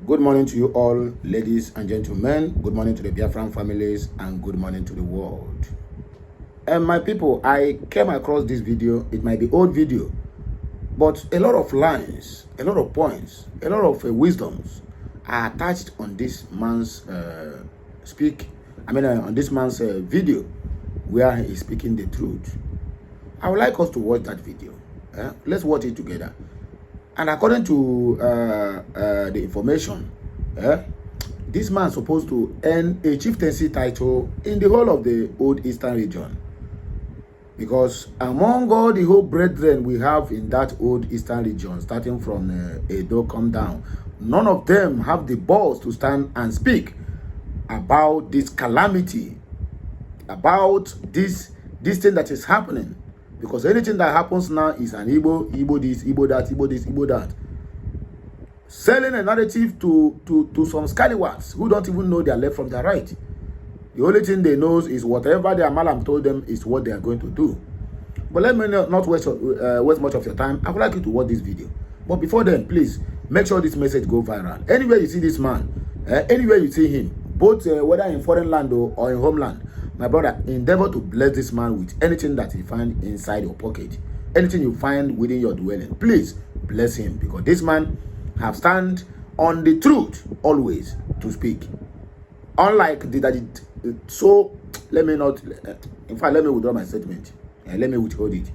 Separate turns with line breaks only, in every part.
Good morning to you all, ladies and gentlemen. Good morning to the Biafran families and good morning to the world. And my people, I came across this video. It might be old video, but a lot of lines, a lot of points, a lot of wisdoms are attached on this man's on this man's video where he is speaking the truth. I would like us to watch that video. Let's watch it together. And according to the information, this man is supposed to earn a chieftaincy title in the whole of the old eastern region. Because among all the whole brethren we have in that old eastern region, starting from Edo come down, none of them have the balls to stand and speak about this calamity, about this thing that is happening. Because anything that happens now is an Igbo this, Igbo that, Igbo this, Igbo that. Selling a narrative to some scallywags who don't even know their left from their right. The only thing they know is whatever their malam told them is what they are going to do. But let me not waste much of your time. I would like you to watch this video. But before then, please, make sure this message go viral. Anywhere you see this man, anywhere you see him, both whether in foreign land or in homeland, my brother, endeavor to bless this man with anything that you find inside your pocket. Anything you find within your dwelling. Please bless him, because this man have stand on the truth always to speak. Unlike so let me not, in fact, let me withdraw my statement and let me withhold it.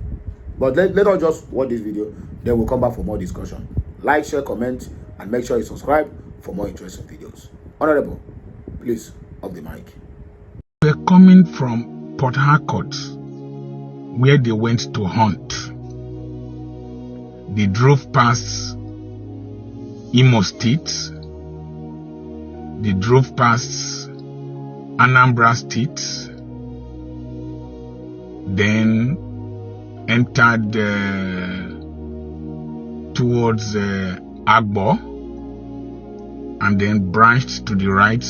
But let us just watch this video, then we'll come back for more discussion. Like, share, comment, and make sure you subscribe for more interesting videos. Honorable, please, off the mic.
We're coming from Port Harcourt, where they went to hunt. They drove past Imo State. They drove past Anambra State. Then entered towards Agbo, and then branched to the right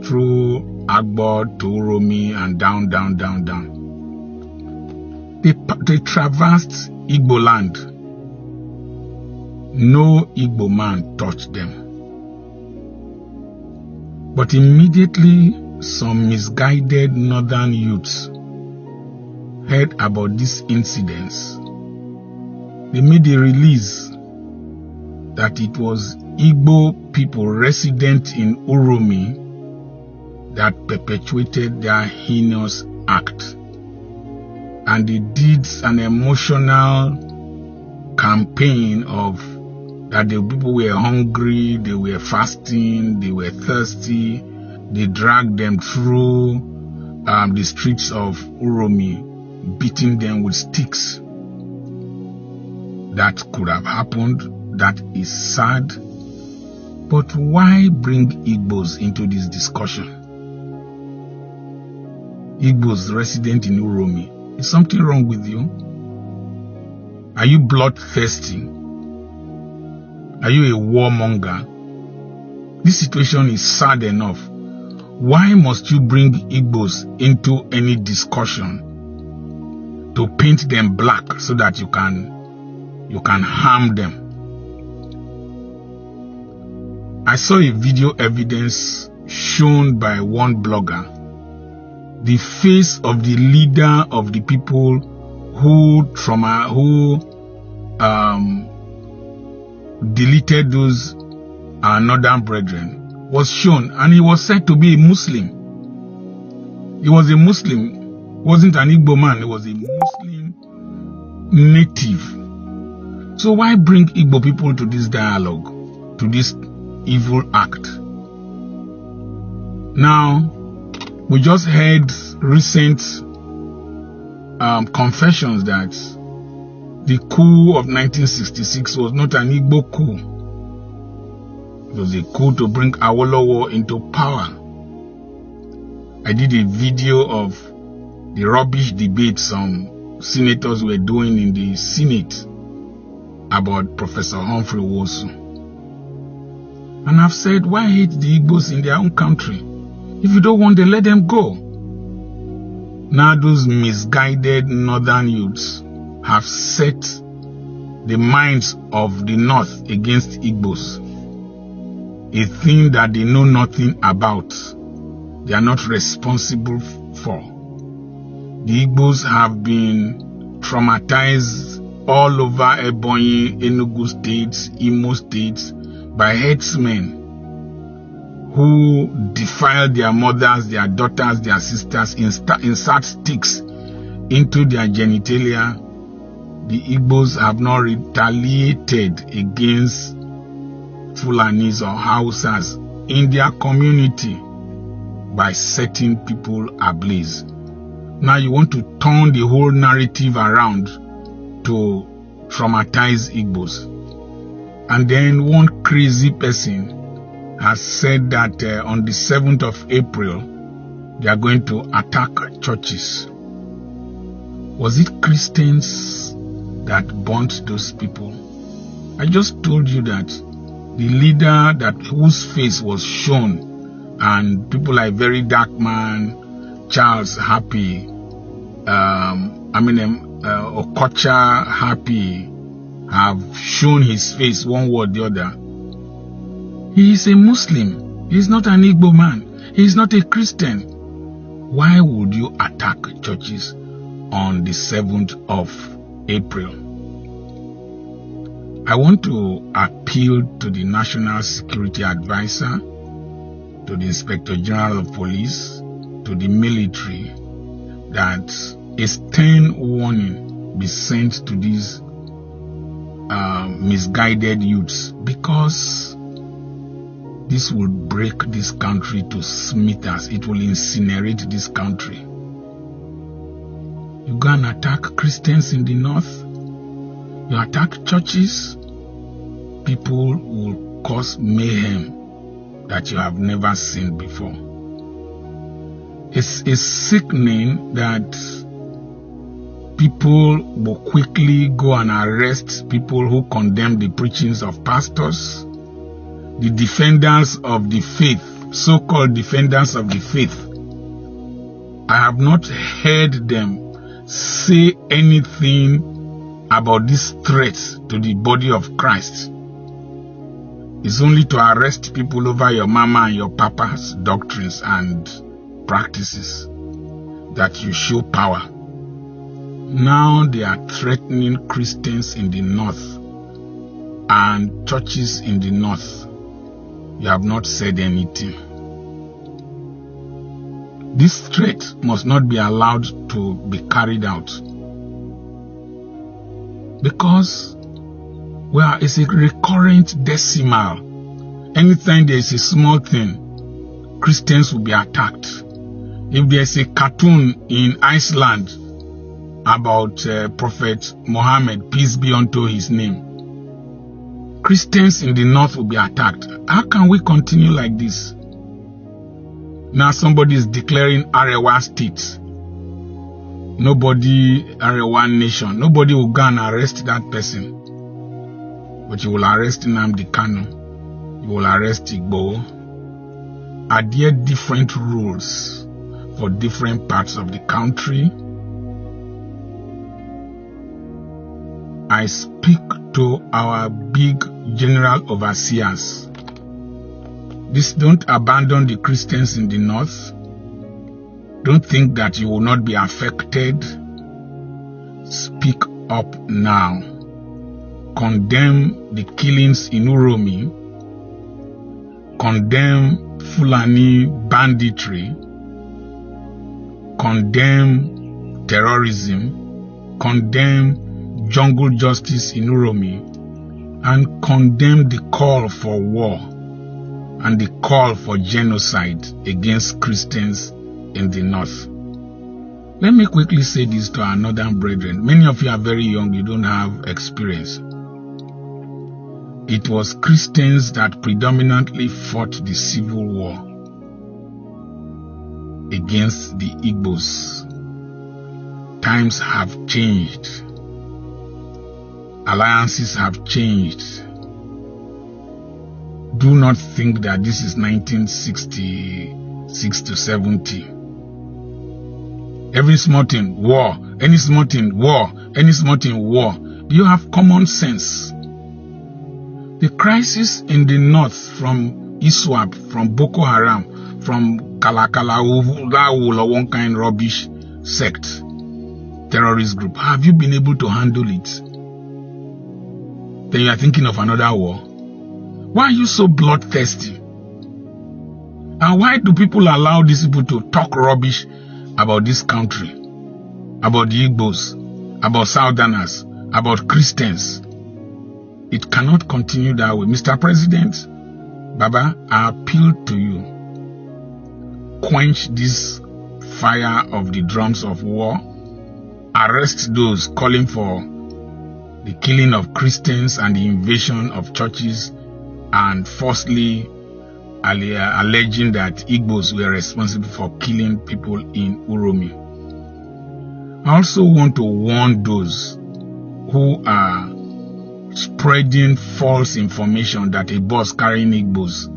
through Agbo to Uromi and down. They traversed Igbo land. No Igbo man touched them. But immediately some misguided northern youths heard about these incidents. They made a release that it was Igbo people resident in Uromi that perpetuated their heinous act. And they did an emotional campaign of that the people were hungry, they were fasting, they were thirsty. They dragged them through the streets of Uromi, beating them with sticks. That could have happened. That is sad. But why bring Igbos into this discussion? Igbos resident in Uromi. Is something wrong with you? Are you bloodthirsty? Are you a warmonger? This situation is sad enough. Why must you bring Igbos into any discussion to paint them black so that you can harm them? I saw a video evidence shown by one blogger. The face of the leader of the people who deleted those northern brethren was shown, and he was said to be a Muslim. He was a Muslim, wasn't an Igbo man, he was a Muslim native. So why bring Igbo people to this dialogue, to this evil act? Now, we just heard recent confessions that the coup of 1966 was not an Igbo coup. It was a coup to bring Awolowo into power. I did a video of the rubbish debate some senators were doing in the Senate about Professor Humphrey Wosu. And I've said, why hate the Igbos in their own country? If you don't want them, let them go. Now those misguided northern youths have set the minds of the north against Igbos. a thing that they know nothing about. They are not responsible for. The Igbos have been traumatized all over Ebonyi, Enugu states, Imo states by herdsmen who defile their mothers, their daughters, their sisters, insert sticks into their genitalia. The Igbos have not retaliated against Fulanis or Hausas in their community by setting people ablaze. Now you want to turn the whole narrative around to traumatize Igbos. And then one crazy person has said that on the 7th of April, they are going to attack churches. Was it Christians that burnt those people? I just told you that the leader whose face was shown, and people like Very Dark Man, Charles Happy, Okocha Happy have shown his face one way or the other. He is a Muslim. He is not an Igbo man. He is not a Christian. Why would you attack churches on the 7th of April? I want to appeal to the National Security Advisor, to the Inspector General of Police, to the military, that a stern warning be sent to these misguided youths, because this will break this country to smithereens. It will incinerate this country. You go and attack Christians in the north. You attack churches. People will cause mayhem that you have never seen before. It's sickening that people will quickly go and arrest people who condemn the preachings of pastors, the defenders of the faith, so-called defenders of the faith. I have not heard them say anything about this threat to the body of Christ. It's only to arrest people over your mama and your papa's doctrines and practices that you show power. Now they are threatening Christians in the north and churches in the north. You have not said anything. This threat must not be allowed to be carried out, because, well, it's a recurrent decimal. Anytime there is a small thing, Christians will be attacked. If there is a cartoon in Iceland about Prophet Muhammad, peace be unto his name, Christians in the north will be attacked. How can we continue like this? Now somebody is declaring Arewa state. Nobody, Arewa nation. Nobody will go and arrest that person. But you will arrest Nnamdi Kanu. You will arrest Igbo. Are there different rules for different parts of the country? I speak to our big general overseers. This, don't abandon the Christians in the north. Don't think that you will not be affected. Speak up now. Condemn the killings in Uromi. Condemn Fulani banditry. Condemn terrorism. Condemn jungle justice in Uromi. And condemn the call for war and the call for genocide against Christians in the north. Let me quickly say this to our northern brethren. Many of you are very young, you don't have experience. It was Christians that predominantly fought the civil war against the Igbos. Times have changed. Alliances have changed. Do not think that this is 1966 to 70. Every small thing, war. Any small thing, war. Any small thing, war. Do you have common sense? The crisis in the north from ISWAP, from Boko Haram, from Kalakala, or one kind rubbish sect, terrorist group. Have you been able to handle it? Then you are thinking of another war. Why are you so bloodthirsty? And why do people allow these people to talk rubbish about this country, about the Igbos, about Southerners, about Christians? It cannot continue that way. Mr. President, Baba, I appeal to you. Quench this fire of the drums of war. Arrest those calling for the killing of Christians and the invasion of churches, and falsely alleging that Igbos were responsible for killing people in Uromi. I also want to warn those who are spreading false information that a bus carrying Igbos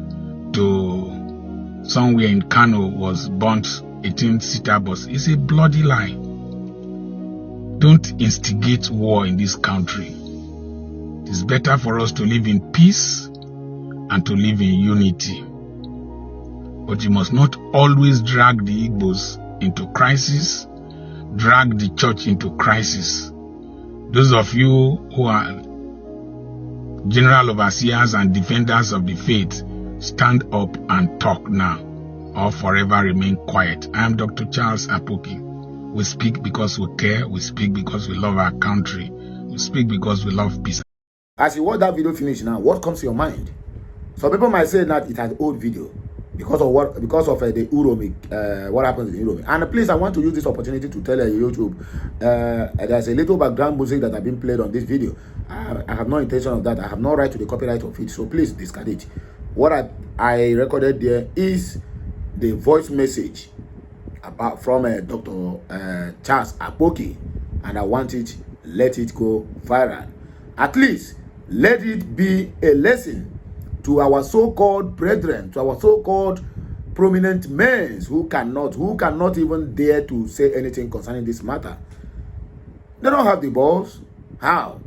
to somewhere in Kano was burnt, 18-seater bus. It's a bloody lie. Don't instigate war in this country. It's better for us to live in peace and to live in unity. But you must not always drag the Igbos into crisis, drag the church into crisis. Those of you who are general overseers and defenders of the faith, stand up and talk now, or forever remain quiet. I am Dr. Charles Apoki. We speak because we care. We speak because we love our country. We speak because we love peace.
As you watch that video finish now, what comes to your mind? Some people might say that it has old video because of what? Because of the Uromi, what happens in Uromi. And please, I want to use this opportunity to tell YouTube, there's a little background music that have been played on this video. I have no intention of that. I have no right to the copyright of it. So please discard it. What I recorded there is the voice message about from Dr. Charles Apoki, and I want it, let it go viral. At least let it be a lesson to our so-called brethren, to our so-called prominent men who cannot even dare to say anything concerning this matter. They don't have the balls. How?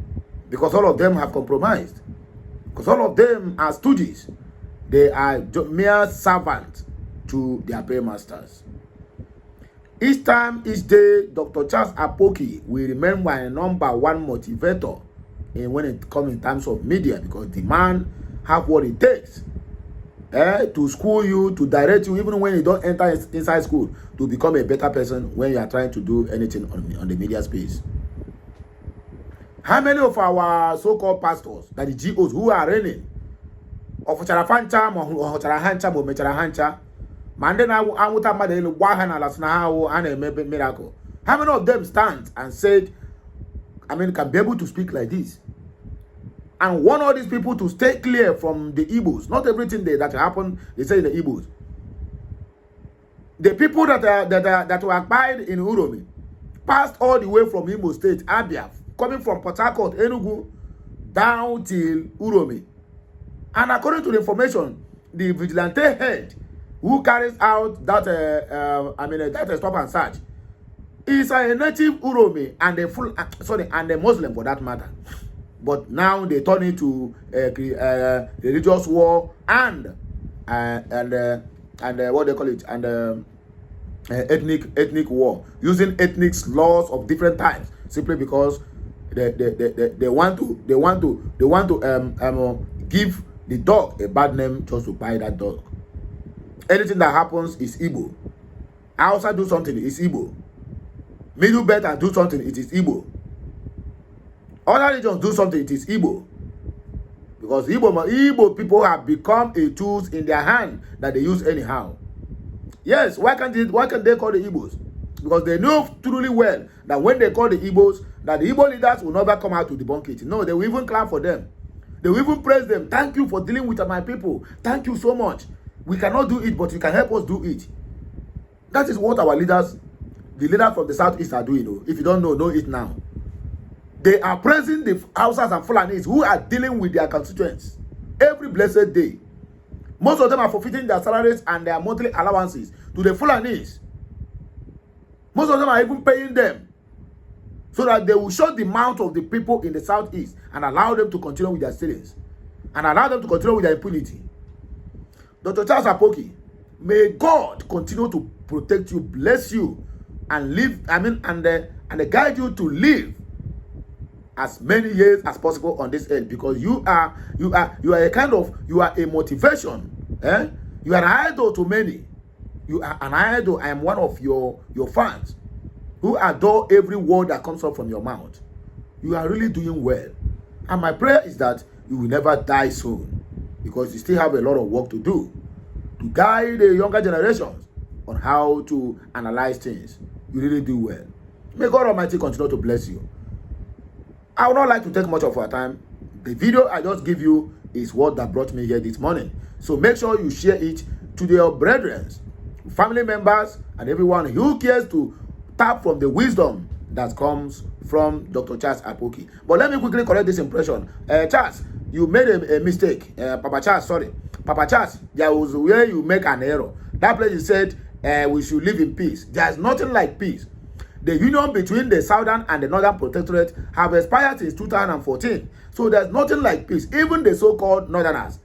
Because all of them have compromised. Because all of them are stooges. They are mere servants to their paymasters. Each time, each day, Dr. Charles Apoki will remain my number one motivator when it comes in terms of media, because the man have what it takes to school you, to direct you, even when you don't enter inside school, to become a better person when you are trying to do anything on the media space. How many of our so-called pastors, that the GOs who are reigning, of Charafancha, Charahancha, Mecharahancha, Mandena, Amuta Madel, Wahana, Lasnahao, and a miracle? How many of them stand and said, can be able to speak like this? And want all these people to stay clear from the Igbos. Not everything that happened, they say in the Igbos. The people that were acquired in Uromi passed all the way from Imo State, Abia, coming from Port Harcourt, Enugu, down till Uromi. And according to the information, the vigilante head who carries out that that stop and search is a native Uromi and a and a Muslim for that matter. But now they turn it to religious war and what they call it, and ethnic war, using ethnic laws of different types, simply because they want to give the dog a bad name just to buy that dog. Anything that happens is Igbo. Outside do something is Igbo. Middle belt and do something, it is Igbo. Other regions do something, it is Igbo. Because Igbo people have become a tools in their hand that they use anyhow. Yes, why can't they call the Igbos? Because they know truly well that when they call the Igbos, that the Igbo leaders will never come out to debunk it. No, they will even clap for them. They will even praise them. Thank you for dealing with my people. Thank you so much. We cannot do it, but you can help us do it. That is what our leaders, the leaders from the Southeast, are doing. If you don't know it now. They are praising the Hausas and Fulanis who are dealing with their constituents every blessed day. Most of them are forfeiting their salaries and their monthly allowances to the Fulanis. Most of them are even paying them so that they will shut the mouth of the people in the Southeast and allow them to continue with their stealings and allow them to continue with their impunity. Dr. Charles Apoki, may God continue to protect you, bless you, and live, and guide you to live as many years as possible on this earth, because you are a motivation. You are an idol to many. You are an idol. I am one of your fans who adore every word that comes up from your mouth. You are really doing well. And my prayer is that you will never die soon, because you still have a lot of work to do to guide the younger generations on how to analyze things. You really do well. May God Almighty continue to bless you. I would not like to take much of our time. The video I just give you is what that brought me here this morning. So make sure you share it to your brethren, family members, and everyone who cares to tap from the wisdom that comes from Dr. Charles Apoki. But let me quickly correct this impression. Charles, you made a mistake. Papa Charles, there was where you make an error. That place you said we should live in peace. There's nothing like peace. The union between the Southern and the Northern Protectorate have expired since 2014. So there's nothing like peace. Even the so-called Northerners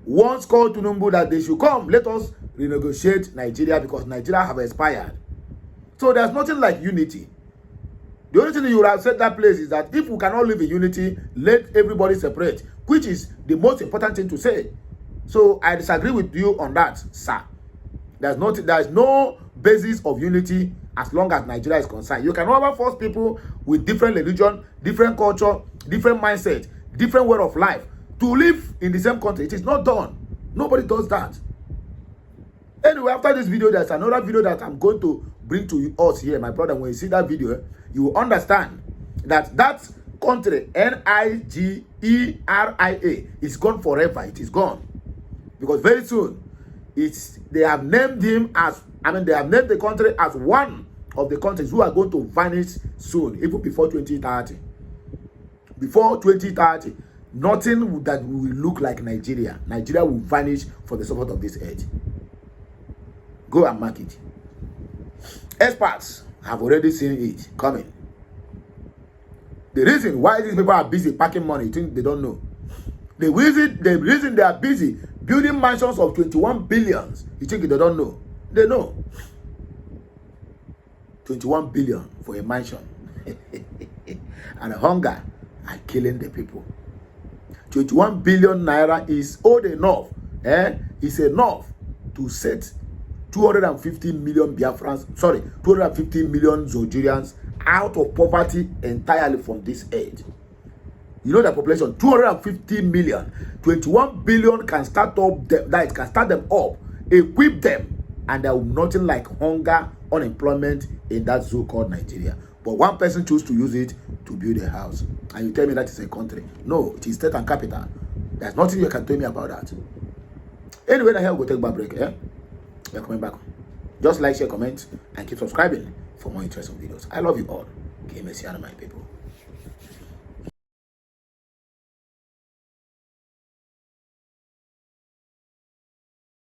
once called Tinubu that they should come, let us renegotiate Nigeria, because Nigeria have expired. So there's nothing like unity. The only thing you would have said that place is that if we cannot live in unity, let everybody separate, which is the most important thing to say. So I disagree with you on that, sir. There is no basis of unity as long as Nigeria is concerned. You can never force people with different religion, different culture, different mindset, different way of life to live in the same country. It is not done. Nobody does that. Anyway, after this video, there's another video that I'm going to bring to us here, my brother. When you see that video, you will understand that that country, Nigeria, is gone forever. It is gone. Because very soon, they have named him as, they have named the country as one of the countries who are going to vanish soon, even before 2030. Before 2030, nothing that will look like Nigeria. Nigeria will vanish for the support of this earth. Go and mark it. Experts have already seen it coming. The reason why these people are busy packing money, you think they don't know. The reason they are busy building mansions of 21 billions, you think they don't know. They know. 21 billion for a mansion. And hunger are killing the people. 21 billion naira is old enough. It's enough to set 250 million Biafrans, 250 million Nigerians out of poverty entirely from this age. You know the population, 250 million. 21 billion can start them up, equip them, and there will be nothing like hunger, unemployment in that so-called Nigeria. But one person chooses to use it to build a house. And you tell me that is a country. No, it is state and capital. There's nothing you can tell me about that. Anyway, the hell we'll take back break. We're coming back. Just like, share, comment, and keep subscribing for more interesting videos. I love you all. Okay, Messiah, my people.